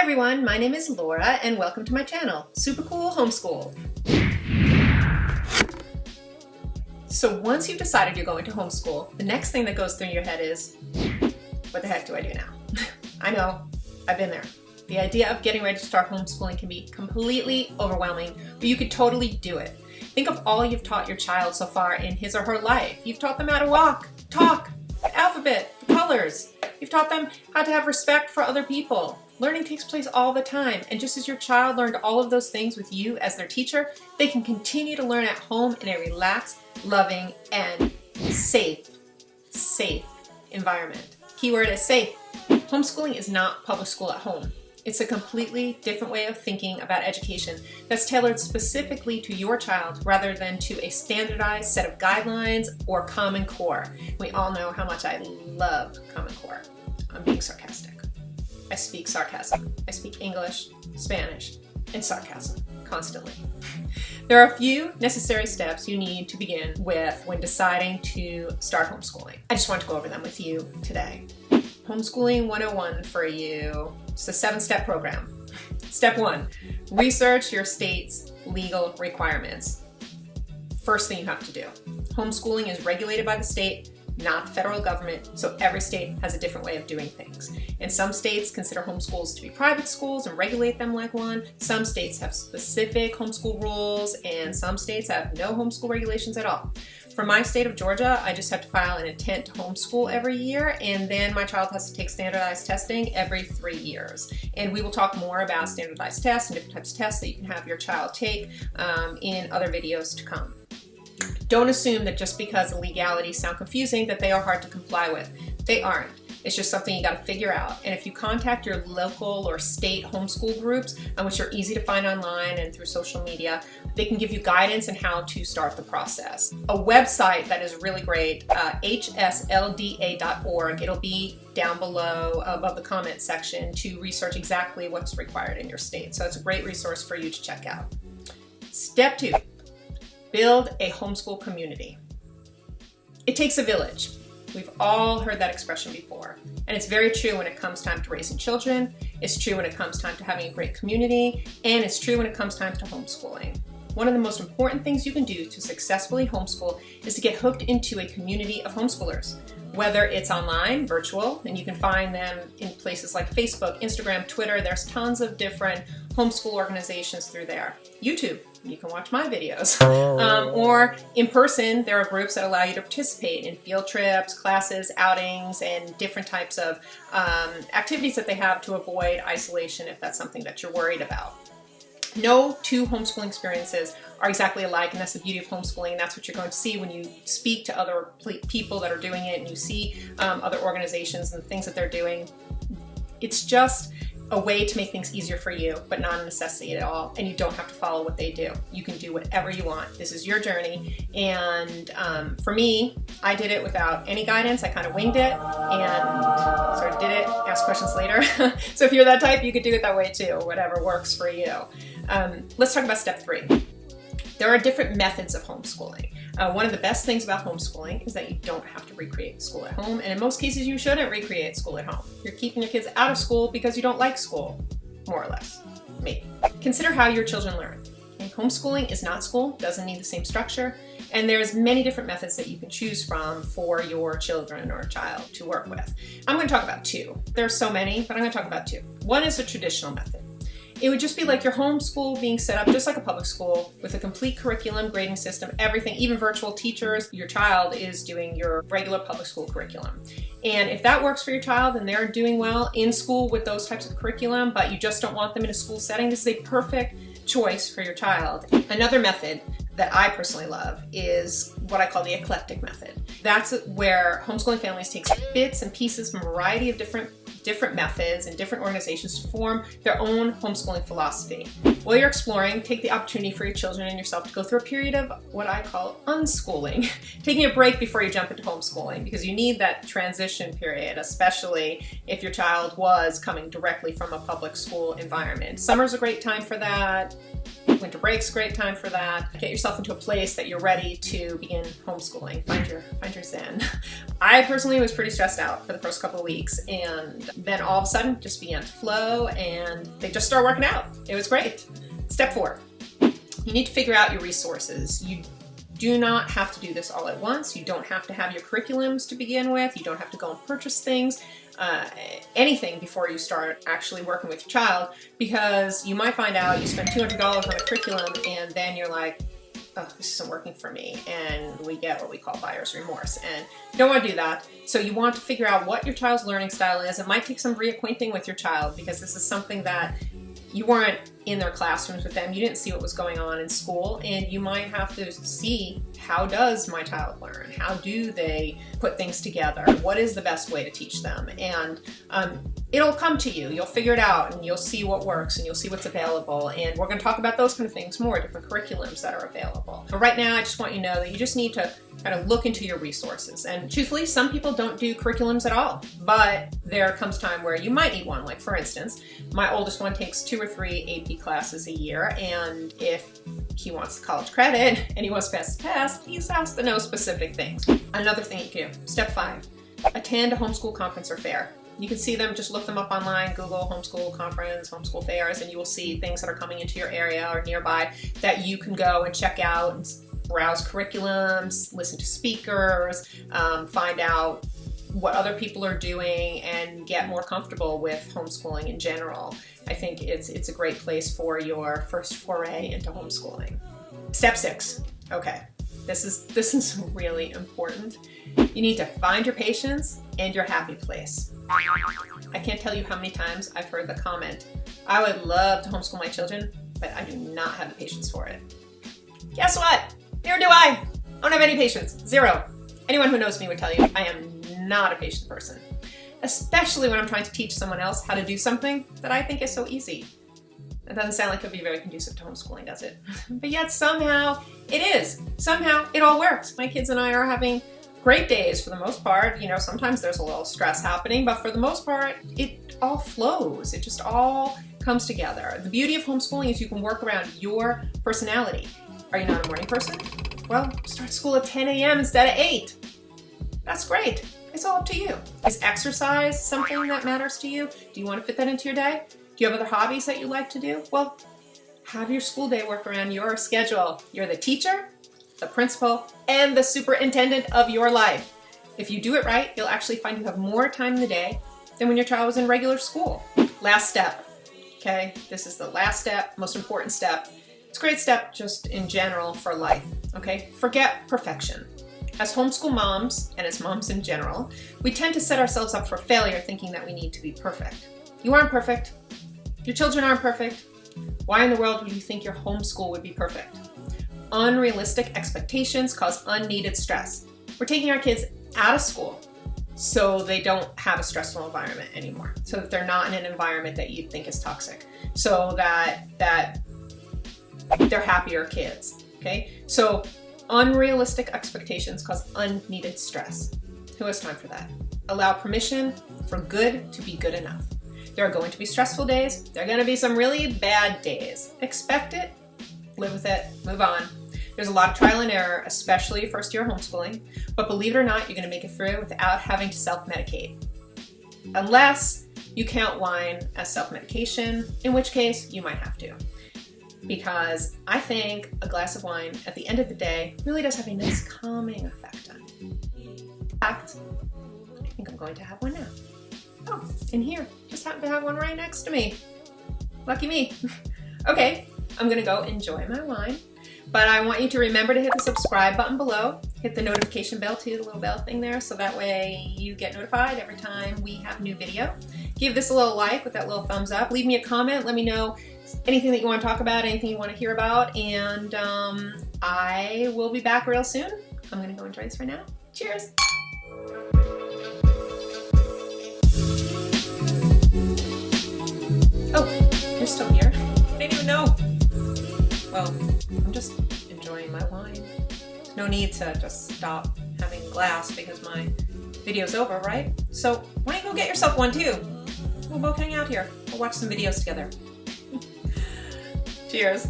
everyone, my name is Laura and welcome to my channel, Super Cool Homeschool. So once you've decided you're going to homeschool, the next thing that goes through your head is, what the heck do I do now? I know, I've been there. The idea of getting ready to start homeschooling can be completely overwhelming, but you could totally do it. Think of all you've taught your child so far in his or her life. You've taught them how to walk, talk, the alphabet, the colors. You've taught them how to have respect for other people. Learning takes place all the time, and just as your child learned all of those things with you as their teacher, they can continue to learn at home in a relaxed, loving, and safe environment. Keyword is safe. Homeschooling is not public school at home. It's a completely different way of thinking about education that's tailored specifically to your child rather than to a standardized set of guidelines or Common Core. We all know how much I love Common Core. I'm being sarcastic. I speak sarcasm. I speak English, Spanish, and sarcasm constantly. There are a few necessary steps you need to begin with when deciding to start homeschooling. I just want to go over them with you today. Homeschooling 101 for you. It's a 7-step program. Step 1, research your state's legal requirements. First thing you have to do. Homeschooling is regulated by the state, not the federal government, so every state has a different way of doing things. And some states consider homeschools to be private schools and regulate them like one. Some states have specific homeschool rules, and some states have no homeschool regulations at all. For my state of Georgia, I just have to file an intent to homeschool every year, and then my child has to take standardized testing every 3 years. And we will talk more about standardized tests and different types of tests that you can have your child take in other videos to come. Don't assume that just because the legalities sound confusing that they are hard to comply with. They aren't. It's just something you got to figure out. And if you contact your local or state homeschool groups, which are easy to find online and through social media, they can give you guidance on how to start the process. A website that is really great, hslda.org. It'll be down below above the comment section to research exactly what's required in your state. So it's a great resource for you to check out. Step 2. Build a homeschool community. It takes a village. We've all heard that expression before, and it's very true when it comes time to raising children, it's true when it comes time to having a great community, and it's true when it comes time to homeschooling. One of the most important things you can do to successfully homeschool is to get hooked into a community of homeschoolers. Whether it's online, virtual, and you can find them in places like Facebook, Instagram, Twitter. There's tons of different homeschool organizations through there. YouTube, you can watch my videos. Or in person, there are groups that allow you to participate in field trips, classes, outings, and different types of activities that they have to avoid isolation if that's something that you're worried about. No two homeschooling experiences are exactly alike, and that's the beauty of homeschooling, and that's what you're going to see when you speak to other people that are doing it and you see other organizations and things that they're doing. It's just a way to make things easier for you, but not a necessity at all, and you don't have to follow what they do. You can do whatever you want. This is your journey, and for me, I did it without any guidance. I kind of winged it and sort of did it, asked questions later. So if you're that type, you could do it that way too, whatever works for you. Let's talk about step 3. There are different methods of homeschooling. One of the best things about homeschooling is that you don't have to recreate school at home, and in most cases you shouldn't recreate school at home. You're keeping your kids out of school because you don't like school, more or less, maybe. Consider how your children learn. Okay? Homeschooling is not school, doesn't need the same structure, and there's many different methods that you can choose from for your children or child to work with. I'm going to talk about 2. There's so many, but I'm going to talk about 2. One is a traditional method. It would just be like your homeschool being set up just like a public school with a complete curriculum, grading system, everything, even virtual teachers. Your child is doing your regular public school curriculum. And if that works for your child and they're doing well in school with those types of curriculum, but you just don't want them in a school setting, this is a perfect choice for your child. Another method that I personally love is what I call the eclectic method. That's where homeschooling families take bits and pieces from a variety of different methods and different organizations to form their own homeschooling philosophy. While you're exploring, take the opportunity for your children and yourself to go through a period of what I call unschooling, taking a break before you jump into homeschooling, because you need that transition period, especially if your child was coming directly from a public school environment. Summer's a great time for that. Winter break's a great time for that. Get yourself into a place that you're ready to begin homeschooling. Find your zen. I personally was pretty stressed out for the first couple of weeks, and then all of a sudden just began to flow and they just started working out. It was great. Step 4, you need to figure out your resources. You do not have to do this all at once. You don't have to have your curriculums to begin with. You don't have to go and purchase things, anything before you start actually working with your child, because you might find out you spend $200 on a curriculum and then you're like, oh, this isn't working for me, and we get what we call buyer's remorse, and you don't want to do that. So you want to figure out what your child's learning style is. It might take some reacquainting with your child, because this is something that you weren't in their classrooms with them. You didn't see what was going on in school, and you might have to see, how does my child learn? How do they put things together? What is the best way to teach them? And it'll come to you. You'll figure it out, and you'll see what works, and you'll see what's available. And we're going to talk about those kind of things more, different curriculums that are available. But right now, I just want you to know that you just need to kind of look into your resources. And truthfully, some people don't do curriculums at all, but there comes time where you might need one. Like, for instance, my oldest one takes 2 or 3 AP classes a year, and if he wants college credit and he wants to pass the test, he's asked to know specific things. Another thing you can do, step 5, attend a homeschool conference or fair. You can see them, just look them up online, Google homeschool conference, homeschool fairs, and you will see things that are coming into your area or nearby that you can go and check out and browse curriculums, listen to speakers, find out what other people are doing, and get more comfortable with homeschooling in general. I think it's a great place for your first foray into homeschooling. Step 6. Okay, this is really important. You need to find your patience and your happy place. I can't tell you how many times I've heard the comment, I would love to homeschool my children, but I do not have the patience for it. Guess what? Neither do I. I don't have any patience. 0. Anyone who knows me would tell you I am not a patient person, especially when I'm trying to teach someone else how to do something that I think is so easy. That doesn't sound like it would be very conducive to homeschooling, does it? But yet somehow it is. Somehow it all works. My kids and I are having great days for the most part. You know, sometimes there's a little stress happening, but for the most part, it all flows. It just all comes together. The beauty of homeschooling is you can work around your personality. Are you not a morning person? Well, start school at 10 a.m. instead of 8. That's great. It's all up to you. Is exercise something that matters to you? Do you want to fit that into your day? Do you have other hobbies that you like to do? Well, have your school day work around your schedule. You're the teacher, the principal, and the superintendent of your life. If you do it right, you'll actually find you have more time in the day than when your child was in regular school. Last step, okay? This is the last step, most important step. It's a great step just in general for life, okay? Forget perfection. As homeschool moms, and as moms in general, we tend to set ourselves up for failure thinking that we need to be perfect. You aren't perfect. Your children aren't perfect. Why in the world would you think your homeschool would be perfect? Unrealistic expectations cause unneeded stress. We're taking our kids out of school so they don't have a stressful environment anymore, so that they're not in an environment that you think is toxic, so that they're happier kids, okay? So unrealistic expectations cause unneeded stress. Who has time for that? Allow permission for good to be good enough. There are going to be stressful days. There are going to be some really bad days. Expect it, live with it, move on. There's a lot of trial and error, especially first year homeschooling, but believe it or not, you're going to make it through without having to self-medicate. Unless you count wine as self-medication, in which case you might have to. Because I think a glass of wine at the end of the day really does have a nice calming effect on you. In fact, I think I'm going to have one now. Oh, in here. Just happen to have one right next to me. Lucky me. Okay, I'm gonna go enjoy my wine, but I want you to remember to hit the subscribe button below, hit the notification bell too, the little bell thing there, so that way you get notified every time we have new video. Give this a little like with that little thumbs up. Leave me a comment. Let me know anything that you want to talk about, anything you want to hear about, and I will be back real soon. I'm gonna go enjoy this right now. Cheers. Oh, you're still here? I didn't even know. Well, I'm just enjoying my wine. No need to just stop having a glass because my video's over, right? So why don't you go get yourself one too? We'll both hang out here. We'll watch some videos together. Cheers.